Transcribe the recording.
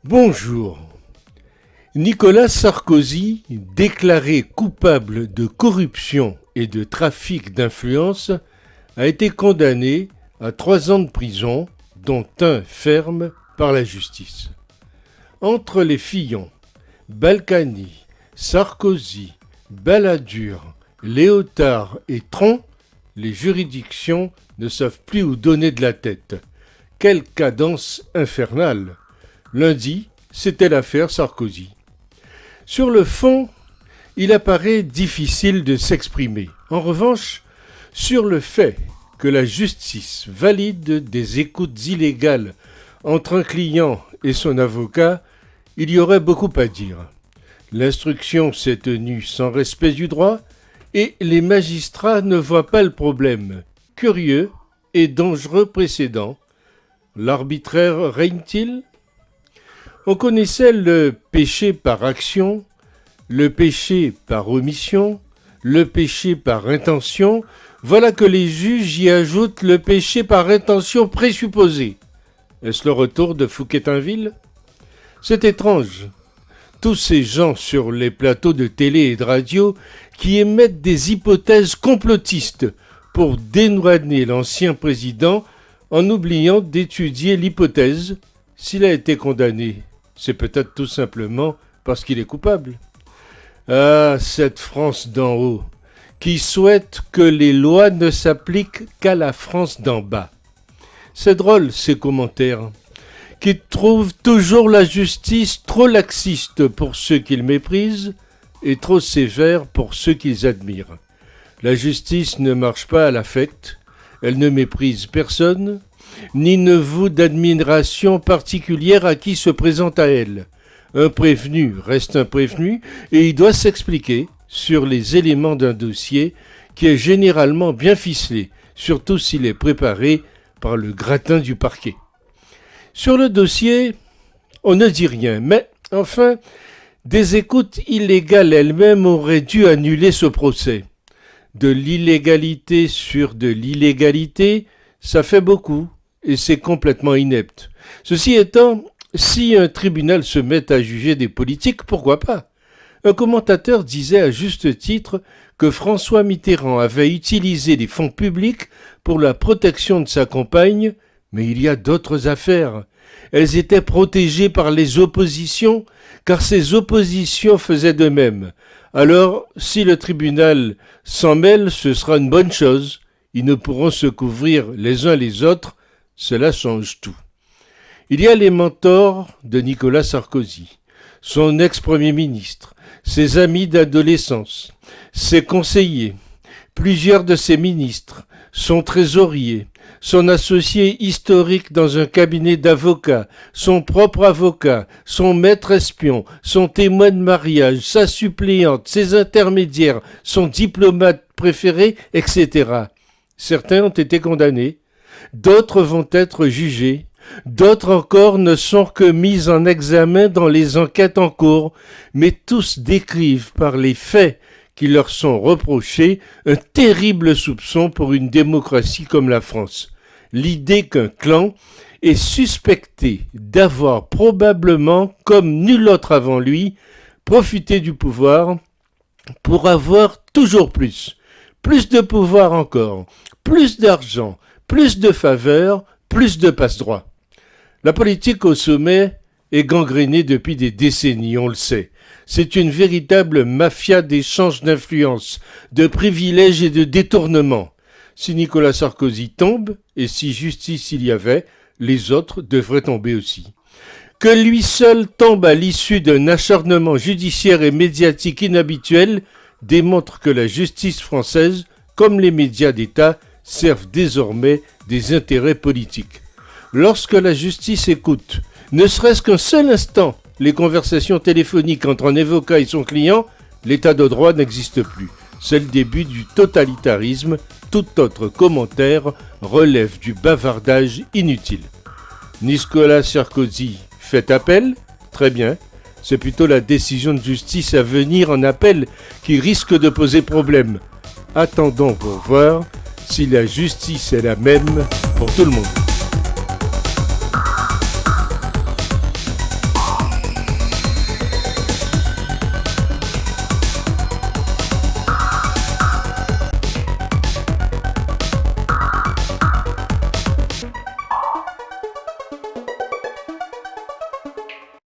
Bonjour. Nicolas Sarkozy, déclaré coupable de corruption et de trafic d'influence, a été condamné à 3 ans de prison, dont 1 ferme par la justice. Entre les Fillon, Balkany, Sarkozy, Balladur, Léotard et Tron, les juridictions ne savent plus où donner de la tête. Quelle cadence infernale! Lundi, c'était l'affaire Sarkozy. Sur le fond, il apparaît difficile de s'exprimer. En revanche, sur le fait que la justice valide des écoutes illégales entre un client et son avocat, il y aurait beaucoup à dire. L'instruction s'est tenue sans respect du droit et les magistrats ne voient pas le problème. Curieux et dangereux précédent. L'arbitraire règne-t-il ? On connaissait le péché par action, le péché par omission, le péché par intention. Voilà que les juges y ajoutent le péché par intention présupposée. Est-ce le retour de Fouquetinville ? C'est étrange. Tous ces gens sur les plateaux de télé et de radio qui émettent des hypothèses complotistes pour dédouaner l'ancien président en oubliant d'étudier l'hypothèse s'il a été condamné. C'est peut-être tout simplement parce qu'il est coupable. Ah, cette France d'en haut, qui souhaite que les lois ne s'appliquent qu'à la France d'en bas. C'est drôle, ces commentaires, qui trouvent toujours la justice trop laxiste pour ceux qu'ils méprisent et trop sévère pour ceux qu'ils admirent. La justice ne marche pas à l'affect, elle ne méprise personne, ni ne voue d'admiration particulière à qui se présente à elle. Un prévenu reste un prévenu et il doit s'expliquer sur les éléments d'un dossier qui est généralement bien ficelé, surtout s'il est préparé par le gratin du parquet. Sur le dossier, on ne dit rien, mais enfin, des écoutes illégales elles-mêmes auraient dû annuler ce procès. De l'illégalité sur de l'illégalité, ça fait beaucoup. Et c'est complètement inepte. Ceci étant, si un tribunal se met à juger des politiques, pourquoi pas ? Un commentateur disait à juste titre que François Mitterrand avait utilisé les fonds publics pour la protection de sa compagne, mais il y a d'autres affaires. Elles étaient protégées par les oppositions, car ces oppositions faisaient de même. Alors, si le tribunal s'en mêle, ce sera une bonne chose. Ils ne pourront se couvrir les uns les autres. Cela change tout. Il y a les mentors de Nicolas Sarkozy, son ex-premier ministre, ses amis d'adolescence, ses conseillers, plusieurs de ses ministres, son trésorier, son associé historique dans un cabinet d'avocats, son propre avocat, son maître espion, son témoin de mariage, sa suppléante, ses intermédiaires, son diplomate préféré, etc. Certains ont été condamnés. D'autres vont être jugés, d'autres encore ne sont que mis en examen dans les enquêtes en cours, mais tous décrivent par les faits qui leur sont reprochés un terrible soupçon pour une démocratie comme la France. L'idée qu'un clan est suspecté d'avoir probablement, comme nul autre avant lui, profité du pouvoir pour avoir toujours plus de pouvoir encore, plus d'argent, plus de faveurs, plus de passe-droit. La politique au sommet est gangrénée depuis des décennies, on le sait. C'est une véritable mafia d'échanges d'influence, de privilèges et de détournements. Si Nicolas Sarkozy tombe, et si justice il y avait, les autres devraient tomber aussi. Que lui seul tombe à l'issue d'un acharnement judiciaire et médiatique inhabituel démontre que la justice française, comme les médias d'État, servent désormais des intérêts politiques. Lorsque la justice écoute, ne serait-ce qu'un seul instant, les conversations téléphoniques entre un avocat et son client, l'état de droit n'existe plus. C'est le début du totalitarisme. Tout autre commentaire relève du bavardage inutile. Nicolas Sarkozy fait appel ? Très bien. C'est plutôt la décision de justice à venir en appel qui risque de poser problème. Attendons pour voir si la justice est la même pour tout le monde.